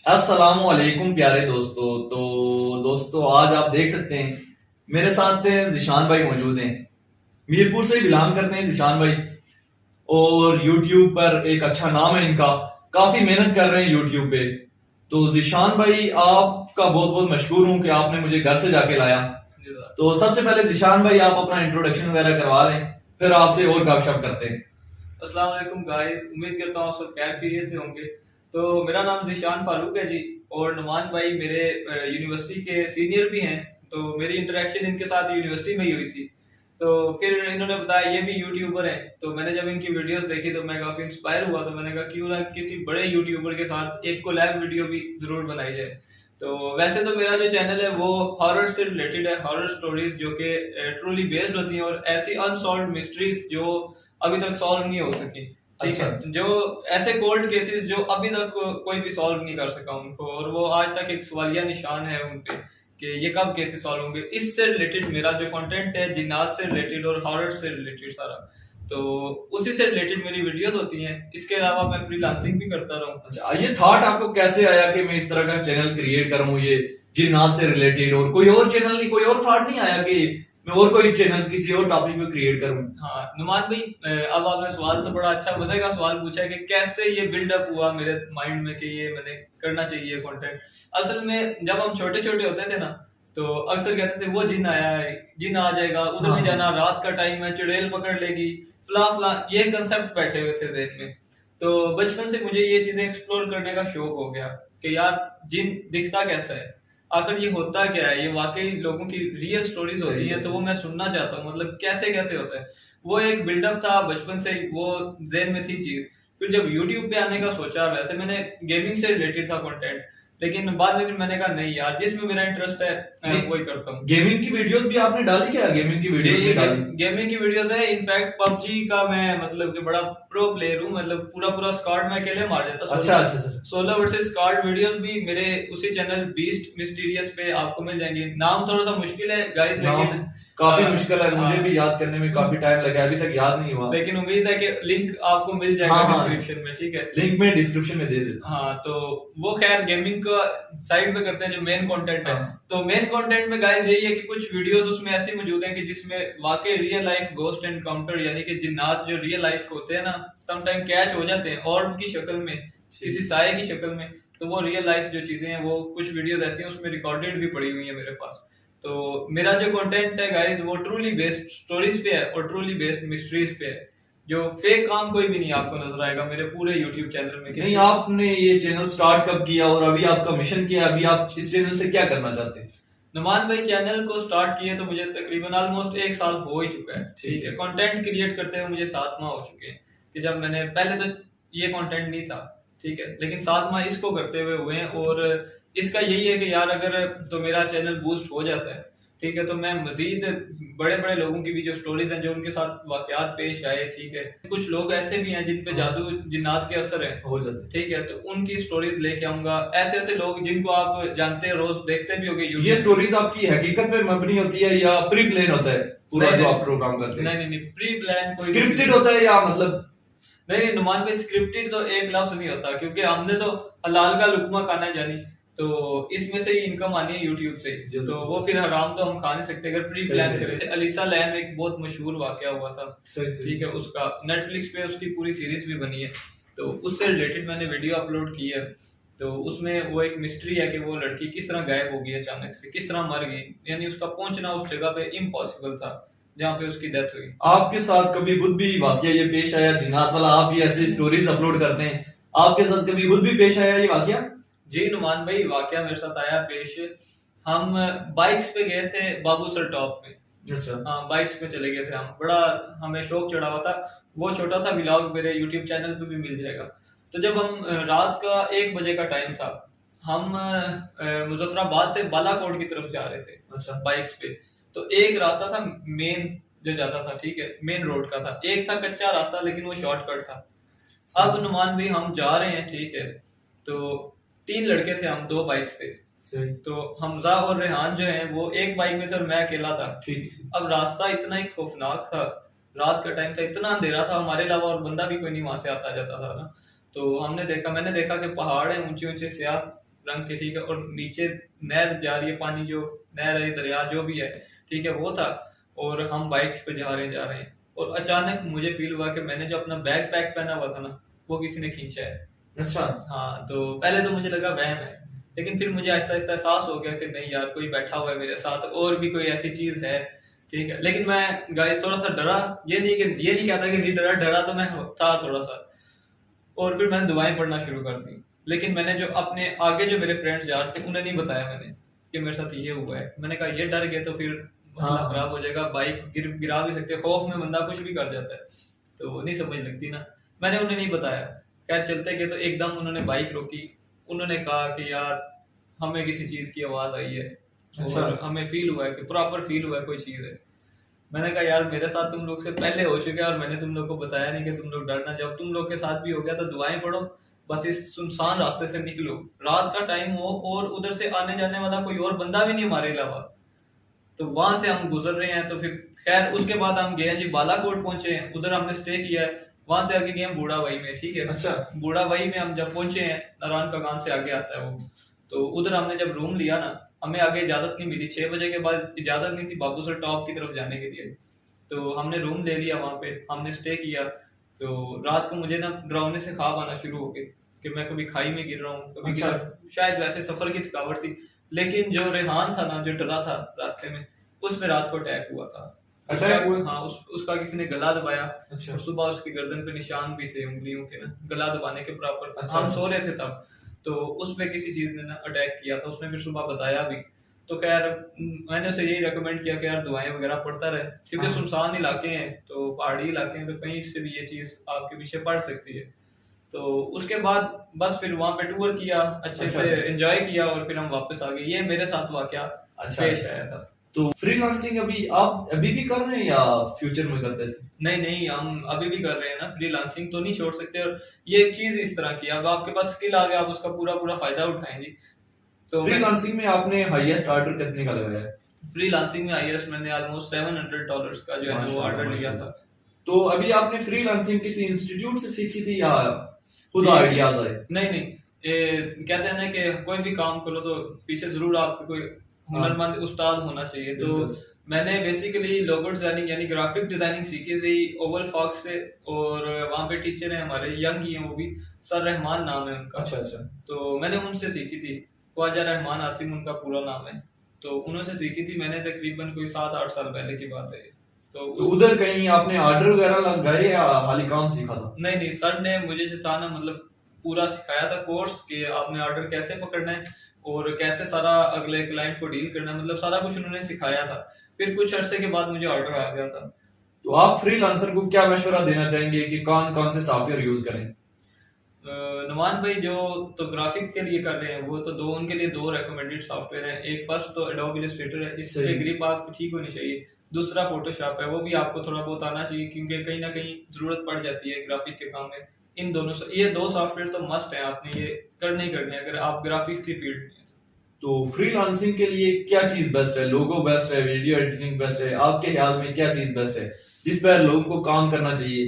अस्सलामुअलैकुम प्यारे दोस्तों। तो दोस्तों आज आप देख सकते हैं मेरे साथ जिशान भाई मौजूद हैं। मीरपुर से बिलोंग करते हैं जिशान भाई और यूट्यूब पर एक अच्छा नाम है इनका। काफी मेहनत कर रहे हैं यूट्यूब पे। तो जिशान भाई आपका बहुत बहुत मशहूर हूं कि आपने मुझे घर से जाके लाया। तो सबसे पहले जिशान भाई आप अपना इंट्रोडक्शन वगैरह करवा लें, फिर आपसे और गपशप करते हैं। अस्सलाम वालेकुम गाइस, उम्मीद करता हूँ आप सब खैर खैरियत से होंगे। तो मेरा नाम ज़ीशान फारूक है जी, और नुमान भाई मेरे यूनिवर्सिटी के सीनियर भी हैं। तो मेरी इंटरेक्शन इनके साथ यूनिवर्सिटी में ही हुई थी। तो फिर इन्होंने बताया ये भी यूट्यूबर हैं। तो मैंने जब इनकी वीडियोस देखी तो मैं काफ़ी इंस्पायर हुआ। तो मैंने कहा क्यों ना किसी बड़े यूट्यूबर के साथ एक कोलैब वीडियो भी ज़रूर बनाई जाए। तो वैसे तो मेरा जो चैनल है वो हॉरर से रिलेटेड है, हॉरर स्टोरीज जो कि ट्रूली बेस्ड होती हैं और ऐसी अनसॉल्व्ड मिस्ट्रीज जो अभी तक सॉल्व नहीं हो सकी। ठीक है, जो ऐसे कोल्ड केसेस जो अभी तक कोई भी सॉल्व नहीं कर सका उनको, और वो आज तक एक सवालिया निशान है उन पे कि ये कब केसेस सॉल्व होंगे। इससे रिलेटेड मेरा जो कंटेंट है जिन्नात से रिलेटेड और हॉरर से रिलेटेड सारा, तो उसी से रिलेटेड मेरी वीडियोस होती हैं। इसके अलावा मैं फ्रीलांसिंग भी करता रहूं। अच्छा, ये थॉट आपको कैसे आया कि मैं इस तरह का चैनल क्रिएट करूं ये जिन्नात से रिलेटेड, और कोई और चैनल नहीं, कोई और थॉट नहीं आया कि मैं और कोई चैनल किसी और टॉपिक पे क्रिएट करूं? हाँ नुमान भाई, अब आपने सवाल तो बड़ा अच्छा मजे का सवाल पूछा है कि कैसे ये बिल्डअप हुआ मेरे माइंड में कि ये मैंने करना चाहिए कंटेंट। असल में जब हम छोटे छोटे होते थे ना, तो अक्सर कहते थे वो जिन आया है, जिन आ जाएगा, उधर हाँ, नहीं जाना, रात का टाइम है, चुड़ैल पकड़ लेगी, फला फला, ये कंसेप्ट बैठे हुए थे ज़हन में। तो बचपन से मुझे ये चीजें एक्सप्लोर करने का शौक हो गया कि यार जिन दिखता कैसा है, आखिर ये होता क्या है, ये वाकई लोगों की रियल स्टोरीज होती है, तो वो मैं सुनना चाहता हूँ, मतलब कैसे कैसे होता है। वो एक बिल्डअप था बचपन से ही, वो जेन में थी चीज। फिर जब यूट्यूब पे आने का सोचा, वैसे मैंने गेमिंग से रिलेटेड था कंटेंट, लेकिन बाद में फिर मैंने कहा नहीं यार, जिसमें मेरा इंटरेस्ट है मैं वही करता हूँ। गेमिंग की वीडियोस भी आपने डाली क्या? गेमिंग की वीडियोस भी डाली? गेमिंग की वीडियोस है, इनफैक्ट पबजी का मैं मतलब कि बड़ा प्रो प्लेयर हूँ, मतलब पूरा पूरा स्क्वाड मैं अकेले मार देता। अच्छा अच्छा अच्छा। 16 वर्सेस स्क्वाड वीडियोस भी मेरे उसी चैनल बीस्ट मिस्टीरियस पे आपको मिल जाएंगे। नाम थोड़ा सा मुश्किल है गाइस, लेकिन काफी मुश्किल है, मुझे हाँ, भी याद करने में काफी टाइम लगा, अभी तक याद नहीं हुआ। लेकिन उम्मीद है कि लिंक आपको मिल जाएगा डिस्क्रिप्शन में। ठीक है, लिंक में डिस्क्रिप्शन में दे देता। हाँ तो वो खैर गेमिंग का साइड पे करते हैं जो मेन कंटेंट है। तो मेन कंटेंट में गाइस यही है कि कुछ वीडियोस उसमें ऐसी मौजूद हैं कि जिसमें वाकई रियल लाइफ गोस्ट एनकाउंटर, यानी कि जिन्नात जो रियल लाइफ होते हैं ना, सम टाइम कैच हो जाते हैं ऑर्ब की शक्ल में, किसी साये की शक्ल में। तो वो रियल लाइफ जो चीजें हैं, वो कुछ वीडियोस ऐसी हैं उसमें रिकॉर्डेड भी पड़ी हुई है मेरे पास। तो मेरा जो कंटेंट है गाइस वो ट्रूली बेस्ड स्टोरीज पे है और ट्रूली बेस्ड मिस्ट्रीज पे है। जो फेक काम कोई भी नहीं आपको नजर आएगा मेरे पूरे यूट्यूब चैनल में। नहीं, आपने ये चैनल स्टार्ट कब किया और अभी आपका मिशन क्या है? अभी आप इस चैनल से क्या करना चाहते हैं? नुमान भाई चैनल को स्टार्ट किए तो मुझे तकरीबन ऑलमोस्ट 1 साल हो ही चुका है। ठीक है, कंटेंट क्रिएट करते हुए मुझे 7 माह हो चुके हैं। कि जब मैंने पहले तो ये कंटेंट नहीं था, ठीक है, लेकिन 7 माह इसको करते हुए हुए हैं। और इसका यही है कि यार अगर तो मेरा चैनल बूस्ट हो जाता है, ठीक है, तो मैं मजीद बड़े बड़े लोगों की भी जो स्टोरीज हैं, जो उनके साथ वाकयात पेश आए, ठीक है, कुछ लोग ऐसे भी हैं जिन पे जादू जिन्नात के असर है हो जाते, ठीक है, तो उनकी स्टोरीज लेके आऊंगा। ऐसे ऐसे लोग जिनको आप जानते हैं, रोज देखते भी होंगे। ये स्टोरीज आपकी हकीकत पे मबनी होती है या प्री प्लान होता है पूरा जो आप प्रोग्राम करते हैं? नहीं, प्री प्लान कोई स्क्रिप्टेड होता है या मतलब? नहीं, नुमान भाई स्क्रिप्टेड तो एक लफ्ज नहीं होता, क्योंकि हमने तो हलाल का लुकमा खाना जानी, तो इसमें से ही इनकम आनी है यूट्यूब से, तो वो फिर हराम तो हम खा नहीं सकते अगर प्री प्लान करें। अलीसा लैन में एक बहुत मशहूर वाकया हुआ था, ठीक है, उसका नेटफ्लिक्स पे उसकी पूरी सीरीज भी बनी है। तो उससे रिलेटेड मैंने वीडियो अपलोड की है। तो उसमें वो एक मिस्ट्री है कि वो लड़की किस तरह गायब हो गई अचानक से, किस तरह मर गई, यानी उसका पहुंचना उस जगह पे इम्पॉसिबल था जहाँ पे उसकी डेथ हुई। आपके साथ कभी खुद भी वाकया ये पेश आया जिन्नात वाला? आप ये ऐसे स्टोरीज अपलोड करते हैं, आपके साथ कभी खुद भी पेश आया ये वाकया? जी नुमान भाई, वाकया मेरे साथ आया पेश। हम बाइक्स पे गए थे बाबूसर टॉप पे। अच्छा, हाँ, बाइक्स पे चले गए थे हम, बड़ा हमें शौक चढ़ा हुआ था। वो छोटा सा व्लॉग मेरे यूट्यूब चैनल पे भी मिल जाएगा। तो जब हम रात का 1 बजे का टाइम था, हम मुजफ्फराबाद से बालाकोट की तरफ जा रहे थे। अच्छा, बाइक्स पे। तो एक रास्ता था मेन जो जाता था, ठीक है, मेन रोड का था, एक था कच्चा रास्ता लेकिन वो शॉर्टकट था। अब नुमान भाई हम जा रहे हैं, ठीक है, तो 3 लड़के थे हम, 2 बाइक से। तो हमजा और रेहान जो हैं वो एक बाइक में थे और मैं अकेला था। ठीक। अब रास्ता इतना ही खौफनाक था, रात का टाइम था, इतना अंधेरा था, हमारे अलावा और बंदा भी कोई नहीं वहां से आता जाता था ना। तो मैंने देखा कि पहाड़ है ऊंचे ऊंचे स्याह, रंग के, ठीक है, और नीचे नहर जा रही है, पानी जो नहर है, दरिया जो भी है, ठीक है, वो था। और हम बाइक्स पे जा रहे हैं, और अचानक मुझे फील हुआ कि मैंने जो अपना बैग पैक पहना हुआ था ना, वो किसी ने खींचा है। अच्छा। हाँ, तो पहले तो मुझे लगा वहम है, लेकिन फिर मुझे आहिस्ता आहिस्ता एहसास हो गया कि नहीं यार, कोई बैठा हुआ है मेरे साथ, और भी कोई ऐसी चीज है, ठीक है। लेकिन मैं गाइस थोड़ा सा डरा, ये नहीं कहता कि नहीं डरा तो मैं था थोड़ा सा। और फिर मैंने दुआएं पढ़ना शुरू कर दी, लेकिन मैंने जो अपने आगे जो मेरे फ्रेंड्स जा रहे थे उन्हें नहीं बताया मैंने कि मेरे साथ ये हुआ है। मैंने कहा ये डर गए तो फिर मसला हाँ। खराब हो जाएगा, बाइक गिरा भी सकते, खौफ में बंदा कुछ भी कर जाता है, तो नहीं समझ लगती ना। मैंने उन्हें नहीं बताया। खैर चलते गए तो एकदम उन्होंने बाइक रोकी, उन्होंने कहा कि यार हमें किसी चीज की आवाज आई है, अच्छा। और हमें फील हुआ है कि प्रॉपर फील हुआ है कोई चीज है। मैंने कहा यार मेरे साथ तुम लोग से पहले हो चुका है, और मैंने तुम लोग को बताया नहीं कि तुम लोग डरना, जब तुम लोग के साथ भी हो गया तो दुआएं पढ़ो, बस इस सुनसान रास्ते से निकलो, रात का टाइम हो और उधर से आने जाने वाला कोई और बंदा भी नहीं हमारे अलावा। तो वहां से हम गुजर रहे हैं, तो फिर खैर उसके बाद हम गए हैं जी, बालाकोट पहुंचे हैं, उधर हमने स्टे किया है। वहां से आगे गए हम बूढ़ाबाई में, ठीक है। अच्छा। बूढ़ाबाई में हम जब पहुंचे हैं, नारायण का गांव से आगे आता है वो, तो उधर हमने जब रूम लिया ना, हमें आगे इजाजत नहीं मिली, 6 बजे के बाद इजाजत नहीं थी बाबूसर टॉप की तरफ जाने के लिए। तो हमने रूम ले लिया, वहां पे हमने स्टे किया। तो रात को मुझे ना डरावने से ख्वाब आना शुरू हो गए कि मैं कभी खाई में गिर रहा हूँ, कभी अच्छा। शायद वैसे सफर की थकावट थी। लेकिन जो रेहान था ना, जो डरा था रास्ते में, उस पे रात को अटैक हुआ था। अटैक हुआ? हाँ, उसका किसी ने गला दबाया। अच्छा। और सुबह उसकी गर्दन पे निशान भी थे उंगलियों के ना, गला दबाने के बराबर। अच्छा, हम अच्छा। सो रहे थे तब, तो उस पे किसी चीज ने ना अटैक किया था। उसने फिर सुबह बताया भी। तो खैर मैंने उसे यही रेकमेंड किया कि यार दुआएं वगैरह पढ़ता रहे, क्योंकि हाँ। सुनसान इलाके हैं, तो पहाड़ी इलाके हैं, तो कहीं से भी ये चीज आपके पीछे पड़ सकती है। तो उसके बाद बस फिर वहां पे टूर किया, अच्छे अच्छा, से अच्छा। एंजॉय किया, और फिर हम वापस आ गए। ये मेरे साथ वाकया अच्छा, पेश अच्छा। आया था। तो फ्रीलांसिंग अभी आप अभी भी कर रहे हैं या फ्यूचर में करते थे? नहीं नहीं, हम अभी भी कर रहे हैं ना, फ्रीलांसिंग तो नहीं छोड़ सकते। और ये एक चीज इस तरह की, अब आपके पास स्किल आ गया, आप उसका पूरा पूरा फायदा उठाएंगे। तो फ्रीलांसिंग में आपने हाईएस्ट ऑर्डर कितने का लगाया है? फ्रीलांसिंग में हाईएस्ट मैंने ऑलमोस्ट $700 का जो है वो माशाल्लाह, ऑर्डर लिया माशाल्लाह। था। तो अभी आपने फ्रीलांसिंग किसी इंस्टीट्यूट से सीखी थी या खुद जी। आइडियाज आए? नहीं नहीं, कहते हैं ना कि कोई भी काम करो तो पीछे जरूर आपको कोई हुनरमंद उस्ताद होना चाहिए। तो बिल्कुल। मैंने बेसिकली लोगो डिजाइनिंग यानी ग्राफिक डिजाइनिंग सीखी थी ओवल फॉक्स से। और वहाँ पे टीचर हैं हमारे, यंग ही हैं वो भी, सर रहमान नाम है उनका। अच्छा, अच्छा। तो मैंने उनसे सीखी थी, ख्वाजा रहमान आसिम उनका पूरा नाम है। तो उन्होंने सीखी थी मैंने, तकरीबन कोई 7-8 साल पहले की बात है। तो तो उधर कहीं आपने ऑर्डर वगैरह लगाए या खाली काम सीखा था? नहीं नहीं, सर ने मुझे जो था ना, मतलब पूरा सिखाया था कोर्स कि आपने ऑर्डर कैसे पकड़ना है और कैसे सारा अगले क्लाइंट को डील करना है, मतलब सारा कुछ उन्होंने सिखाया था। फिर कुछ अरसे के बाद मुझे ऑर्डर आ गया था। तो आप फ्रीलांसर को क्या मशवरा देना चाहेंगे कि कौन कौन से सॉफ्टवेयर यूज करें? नुमान भाई जो तो ग्राफिक के लिए कर रहे हैं, वो तो उनके लिए दो रेकमेंडेड सॉफ्टवेयर हैं। एक फर्स्ट तो एडोब इलस्ट्रेटर है, इससे सही। ग्रिप आपकी ठीक होनी चाहिए। दूसरा फोटोशॉप है, वो भी आपको थोड़ा बहुत आना चाहिए, क्योंकि कहीं ना कहीं जरूरत पड़ जाती है ग्राफिक के काम में। इन दोनों से ये दो सॉफ्टवेयर तो मस्ट है, आपने ये करने ही करने हैं अगर आप ग्राफिक्स की फील्ड में हैं। तो फ्रीलांसिंग के लिए क्या चीज बेस्ट है? लोगो बेस्ट है, वीडियो एडिटिंग बेस्ट है? आपके ख्याल में क्या चीज बेस्ट है जिस पर लोगों को काम करना चाहिए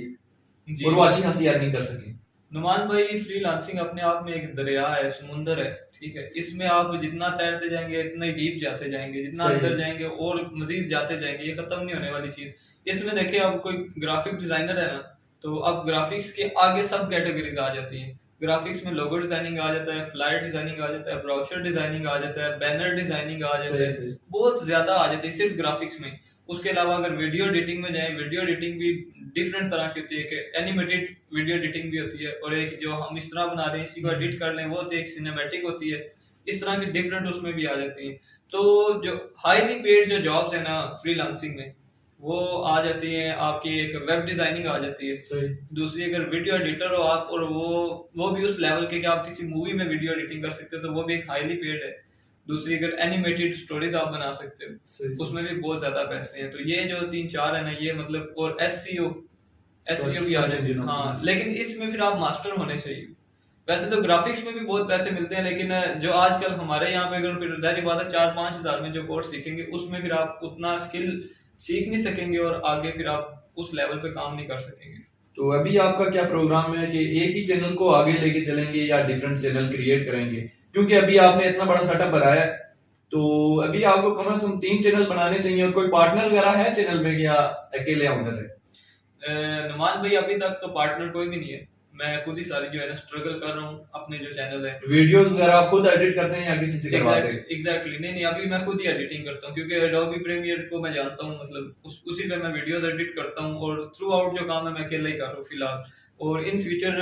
जी। और वो अच्छी खासी अर्निंग कर सके? नुमान भाई, फ्रीलांसिंग अपने आप में एक दरिया है, समुंदर है, ठीक है। इसमें आप जितना तैरते जाएंगे इतना ही डीप जाते जाएंगे, जितना सही। अंदर जाएंगे और मजीद जाते जाएंगे, ये खत्म नहीं होने वाली चीज। इसमें देखिए, अब कोई ग्राफिक डिजाइनर है ना, तो अब ग्राफिक्स के आगे सब कैटेगरीज आ जाती हैं। ग्राफिक्स में लोगो डिजाइनिंग आ जाता है, फ्लायर डिजाइनिंग आ जाता है, ब्राउचर डिजाइनिंग आ जाता है, बैनर डिजाइनिंग आ जाता है, सही। बहुत ज्यादा आ जाती है सिर्फ ग्राफिक्स में। उसके अलावा अगर वीडियो एडिटिंग में जाएं, वीडियो एडिटिंग भी डिफरेंट तरह की होती है कि एनिमेटेड वीडियो एडिटिंग भी होती है, और एक जो हम इस तरह बना रहे हैं इसी को एडिट कर लें वो होती है, एक सिनेमैटिक होती है। इस तरह की डिफरेंट उसमें भी आ जाती हैं। तो जो हाईली पेड जो जॉब्स है ना फ्रीलांसिंग में, वो आ जाती हैं आपकी। एक वेब डिजाइनिंग आ जाती है, सही। दूसरी अगर वीडियो एडिटर हो आप, और वो भी उस लेवल के कि आप किसी मूवी में वीडियो एडिटिंग कर सकते हो, तो वो भी एक हाईली पेड है। दूसरी अगर एनिमेटेड स्टोरीज आप बना सकते हो, सही। उसमें भी बहुत ज्यादा पैसे हैं। तो ये जो 3-4 है ना, ये मतलब, और एससीओ भी आ जाती है। हाँ, लेकिन इसमें फिर आप मास्टर होने चाहिए। वैसे तो ग्राफिक्स में भी बहुत पैसे मिलते हैं, लेकिन जो आजकल हमारे यहाँ पे अगर फिर जाहिर बात है 4-5 हजार में जो कोर्स सीखेंगे, उसमें फिर आप उतना स्किल सीख नहीं सकेंगे और आगे फिर आप उस लेवल पे काम नहीं कर सकेंगे। तो अभी आपका क्या प्रोग्राम है कि एक ही चैनल को आगे लेके चलेंगे या डिफरेंट चैनल क्रिएट करेंगे? क्योंकि अभी आपने इतना बड़ा सेटअप बनाया है, तो अभी आपको कम से कम 3 चैनल बनाने चाहिए। और कोई पार्टनर वगैरह है चैनल में या अकेले ओनर है? नुमान भाई अभी तक तो पार्टनर कोई भी नहीं है, मैं खुद ही सारी जो है ना स्ट्रगल कर रहा हूँ अपने जो चैनल है। वीडियोस वगैरह आप खुद एडिट करते हैं या किसी से करवाते हैं? एग्जैक्टली नहीं नहीं, अभी मैं खुद ही एडिटिंग करता हूँ क्योंकि एडोबी प्रीमियर को मैं जानता हूँ, मतलब उसी पे मैं वीडियोस एडिट करता हूँ और थ्रू आउट जो काम है मैं अकेले ही कर रहा हूँ फिलहाल। और इन फ्यूचर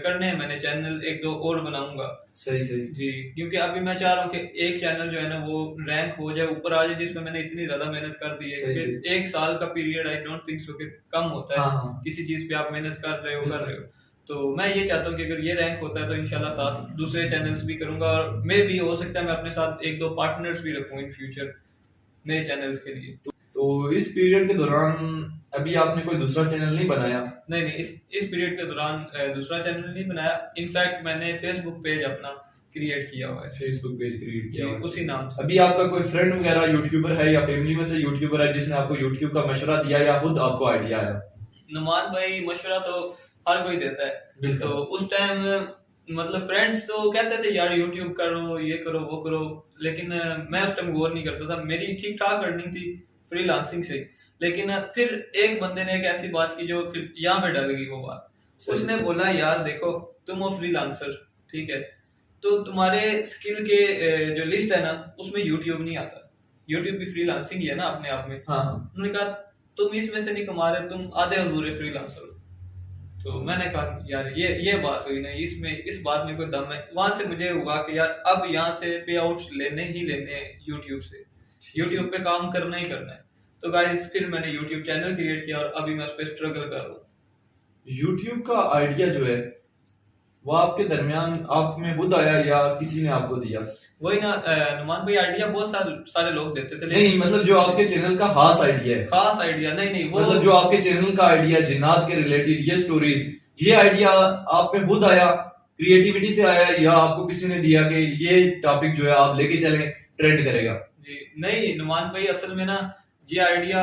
करने हैं मैंने चैनल 1-2 और बनाऊंगा। सही सही जी, क्योंकि अभी मैं चाह रहा हूँ कि एक चैनल जो है ना वो रैंक हो जाए, ऊपर आ जाए, जिसमें मैंने इतनी ज्यादा मेहनत कर दी है। सही, क्योंकि सही। 1 साल का period I don't think so कि कम होता है हाँ हाँ किसी चीज पे आप मेहनत कर रहे हो बिल्कुल। तो मैं ये चाहता हूँ कि अगर ये रैंक होता है तो इंशाल्लाह साथ दूसरे चैनल्स भी करूंगा, और मे भी हो सकता है मैं अपने साथ 1-2 पार्टनर्स भी रखूं इन फ्यूचर नए चैनल्स के लिए। तो इस पीरियड के दौरान अभी आपने कोई दूसरा चैनल नहीं बनाया? नहीं नहीं, इस पीरियड के दौरान दूसरा चैनल नहीं बनाया। इनफैक्ट मैंने फेसबुक पेज अपना क्रिएट किया हुआ है, फेसबुक पेज क्रिएट किया हुआ है। उसी नाम से। अभी आपका कोई फ्रेंड वगैरह यूट्यूबर है या फैमिली में से यूट्यूबर है जिसने आपको यूट्यूब का मशवरा दिया या खुद आपको आइडिया आया? नुमान भाई मशवरा तो हर कोई देता है, तो उस टाइम मतलब फ्रेंड्स तो कहते थे यार यूट्यूब करो, ये करो, वो करो, लेकिन मैं उस टाइम गौर नहीं करता था। मेरी ठीक ठाक अर्निंग थी फ्रीलांसिंग से, लेकिन फिर एक बंदे ने एक ऐसी बात की जो फिर यहाँ पे डल गई वो बात। उसने बोला यार देखो तुम हो फ्रीलांसर, ठीक है, तो तुम्हारे स्किल के जो लिस्ट है ना उसमें यूट्यूब नहीं आता। यूट्यूब भी फ्रीलांसिंग ही है ना अपने आप में। हाँ उन्होंने कहा तुम इसमें से नहीं कमा रहे, तुम आधे अधूरे फ्रीलांसर हो। तो मैंने कहा यार ये बात हुई ना, इसमें इस बात में कोई दम है। वहां से मुझे हुआ कि यार अब यहाँ से पे आउट लेने ही लेने हैं यूट्यूब से, यूट्यूब पे काम करना ही करना है। तो गाइस फिर मैंने यूट्यूब चैनल क्रिएट किया और अभी मैं उस पर स्ट्रगल कर रहा हूँ। यूट्यूब का आइडिया जो है वो आपके दरमियान आप में बुद्ध आया या किसी ने आपको दिया? वही ना नुमान भाई, आइडिया बहुत सारे लोग देते थे, नहीं मतलब जो आपके चैनल का खास आइडिया है। खास आइडिया नहीं वो मतलब जो आपके चैनल का आइडिया जिन्नात के रिलेटेड ये स्टोरीज, ये आइडिया आप में खुद आया, क्रिएटिविटी से आया, या आपको किसी ने दिया कि ये टॉपिक जो है आप लेके चलें ट्रेंड करेगा? जी नहीं नुमान भाई, असल में ना ये आइडिया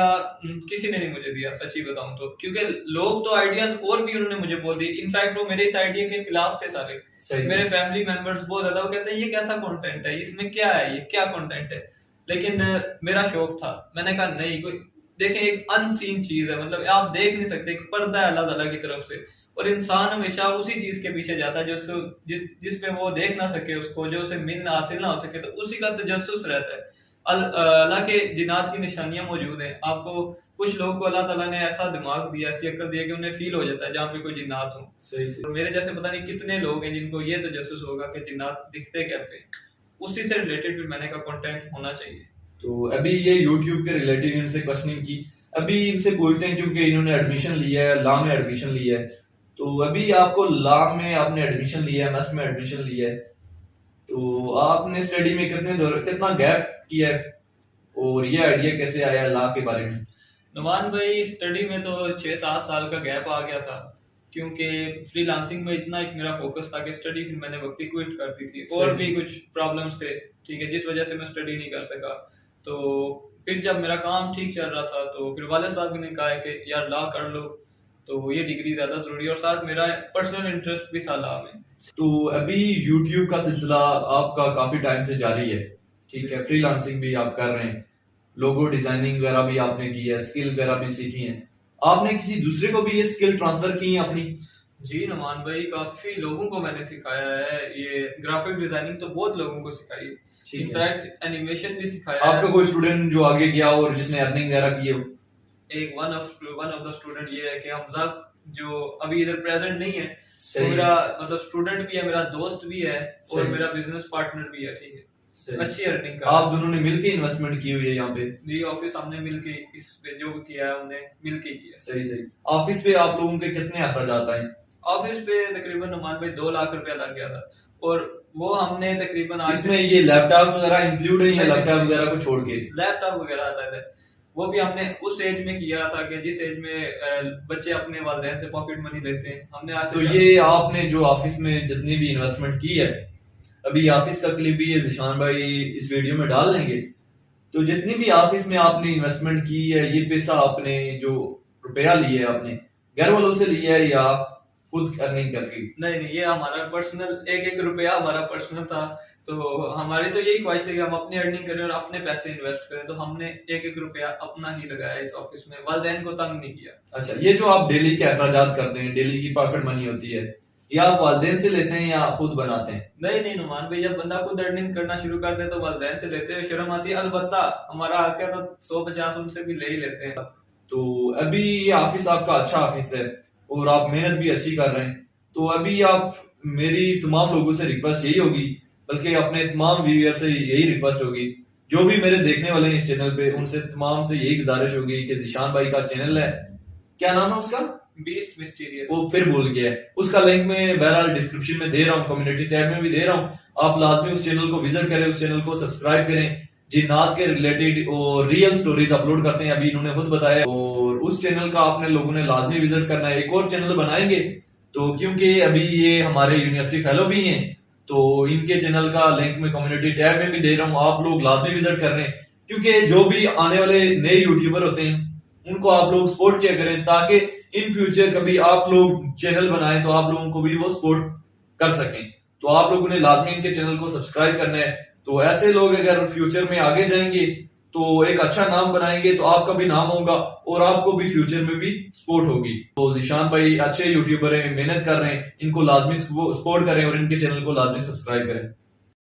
किसी ने नहीं मुझे दिया, सच्ची बताऊं तो, क्योंकि लोग तो आइडियाज और भी उन्होंने मुझे बोल दिए। इनफैक्ट वो मेरे इस आइडिया के खिलाफ थे सारे। मेरे फैमिली मेंबर्स बहुत ज्यादा, वो कहते हैं ये कैसा कंटेंट है, इसमें क्या है, ये क्या कंटेंट है। लेकिन मेरा शौक था, मैंने कहा नहीं, कोई देखें एक अनसीन चीज है, मतलब आप देख नहीं सकते, एक पर्दा है अल्लाह ताला की तरफ से, और इंसान हमेशा उसी चीज के पीछे जाता है जो जिस पे वो देख ना सके, उसको जो उसे हासिल ना हो सके, तो उसी का तजस्सुस रहता है। अल्लाह के जिन्नात की निशानियां मौजूद हैं। आपको कुछ लोगों को अल्लाह ताला ने ऐसा दिमाग दिया, ऐसी अक्ल दिया कि उन्हें फील हो जाता है जहाँ पे कोई जिन्नात हो। सही से। तो मेरे जैसे पता नहीं कितने लोग हैं जिनको ये तजस्सुस होगा कि जिन्नात दिखते कैसे हैं। उसी से रिलेटेड फिर मैंने कहा कंटेंट होना चाहिए। तो अभी ये यूट्यूब के रिलेटेड इनसे क्वेश्चनिंग की, अभी इनसे पूछते हैं क्योंकि इन्होंने एडमिशन लिया है, लॉ में एडमिशन लिया है। तो अभी आपको लॉ में आपने एडमिशन लिया है, एमएस में एडमिशन लिया है, तो आपने स्टडी में कितना गैप किया है और ये आइडिया कैसे आया लॉ के बारे में? नुमान भाई स्टडी में तो 6-7 साल का गैप आ गया था, क्योंकि फ्रीलांसिंग में इतना एक मेरा फोकस था कि स्टडी फिर मैंने वक्त ही क्विट कर दी थी, और भी कुछ प्रॉब्लम्स थे, ठीक है, जिस वजह से मैं स्टडी नहीं कर सका। तो फिर जब मेरा काम ठीक चल रहा था तो फिर वाले साहब ने कहा कि यार लॉ कर लो, तो ये डिग्री ज्यादा जरूरी है, और साथ मेरा पर्सनल इंटरेस्ट भी था लॉ में। तो अभी यूट्यूब का सिलसिला आपका काफी टाइम से जारी है, ठीक है, फ्रीलांसिंग भी आप कर रहे हैं, लोगो डिजाइनिंग वगैरह भी आपने की है, स्किल वगैरह भी सीखी है, आपने किसी दूसरे को भी ये स्किल ट्रांसफर की है अपनी? जी नुमान भाई, काफी लोगों को मैंने सिखाया है। ये ग्राफिक डिजाइनिंग तो बहुत लोगों को सिखाई है, इनफैक्ट एनिमेशन भी सिखाया है। आपका कोई स्टूडेंट जो आगे गया और जिसने अर्निंग वगैरह की हो? एक वन ऑफ द स्टूडेंट ये है कि हमजा, जो अभी इधर प्रेजेंट नहीं है, तो मेरा मतलब स्टूडेंट भी है, मेरा दोस्त भी है, और मेरा बिजनेस पार्टनर भी है, ठीक है, अच्छी अर्निंग का। आप दोनों ने मिलके इन्वेस्टमेंट की हुई है यहाँ पे? जी, ऑफिस हमने मिलके इस पे जो भी किया है हमने मिलके किया। सही सही। ऑफिस पे आप लोगों के कितने अखराजात आए? ऑफिस पे तकरीबन नुमान भाई 2 लाख रुपया लग गया था, और वो हमने तकरीबन इसमें ये लैपटॉप वगैरह इंक्लूड है या लैपटॉप वगैरह को छोड़ के? लैपटॉप वगैरह आता है, वो भी हमने उस एज में किया था कि जिस एज में बच्चे अपने वालिदैन से पॉकेट मनी लेते हैं, हमने आज। तो ये आपने जो ऑफिस में जितनी भी इन्वेस्टमेंट की है, अभी ऑफिस का क्लिप भी ये ज़िशान भाई इस वीडियो में डाल लेंगे, तो जितनी भी ऑफिस में आपने इन्वेस्टमेंट की है, ये पैसा आपने जो रुपया लिया है आपने घर वालों से लिया है या खुद अर्निंग करके? नहीं नहीं, ये हमारा पर्सनल, एक एक रुपया हमारा पर्सनल था। तो हमारी तो यही ख्वाहिश थी कि हम अपनी अर्निंग करें और अपने पैसे इन्वेस्ट करें, तो हमने एक एक रुपया अपना ही लगाया इस ऑफिस में, वालिदैन को तंग नहीं किया। अच्छा, ये जो आप डेली के अखराजात करते हैं, डेली की पॉकेट मनी होती है, ये आप वालिदैन से लेते हैं या खुद बनाते हैं? नहीं नहीं नुमान भाई, जब बंदा खुद अर्निंग करना शुरू कर दे तो वालिदैन से लेते हैं, शर्म आती है। अलबत्ता हमारा हक है तो 150 उनसे भी ले ही लेते हैं। तो अभी ये ऑफिस आपका अच्छा ऑफिस है और आप मेहनत भी अच्छी कर रहे हैं, तो अभी आप, मेरी तमाम लोगों से रिक्वेस्ट यही होगी, बल्कि अपने तमाम व्यूअर से यही रिक्वेस्ट होगी, जो भी मेरे देखने वाले हैं इस चैनल पे, उनसे तमाम से यही गुजारिश होगी कि ज़ीशान भाई का चैनल है, क्या नाम है उसका? Beast mysterious. वो फिर भूल गया है, उसका लिंक मैं बहरहाल डिस्क्रिप्शन में दे रहा हूँ, कम्युनिटी टैब में भी दे रहा हूँ। आप लाजमी उस चैनल को विजिट करें, उस चैनल को सब्सक्राइब करें। जिन्नात के रिलेटेड और रियल स्टोरीज अपलोड करते हैं, अभी इन्होंने खुद बताया, और उस चैनल का आपने लोगों ने लाजमी विजिट करना है। एक और चैनल बनाएंगे तो, क्योंकि अभी ये हमारे यूनिवर्सिटी फेलो भी हैं, तो इनके चैनल का लिंक मैं कम्युनिटी टैब में भी दे रहा हूँ, आप लोग लाजमी विजिट कर रहे हैं, क्योंकि जो भी आने वाले नए यूट्यूबर होते हैं उनको आप लोग सपोर्ट किया करें, ताकि इन फ्यूचर कभी आप लोग चैनल बनाएं तो आप लोगों को भी वो सपोर्ट कर सकें। तो आप लोगों ने लाजमी इनके चैनल को सब्सक्राइब करना है। तो ऐसे लोग अगर फ्यूचर में आगे जाएंगे तो एक अच्छा नाम बनाएंगे, तो आपका भी नाम होगा और आपको भी फ्यूचर में भी सपोर्ट होगी। तो ज़ीशान भाई अच्छे यूट्यूबर हैं, मेहनत कर रहे हैं, इनको लाजमी सपोर्ट करें और इनके चैनल को लाजमी सब्सक्राइब करें।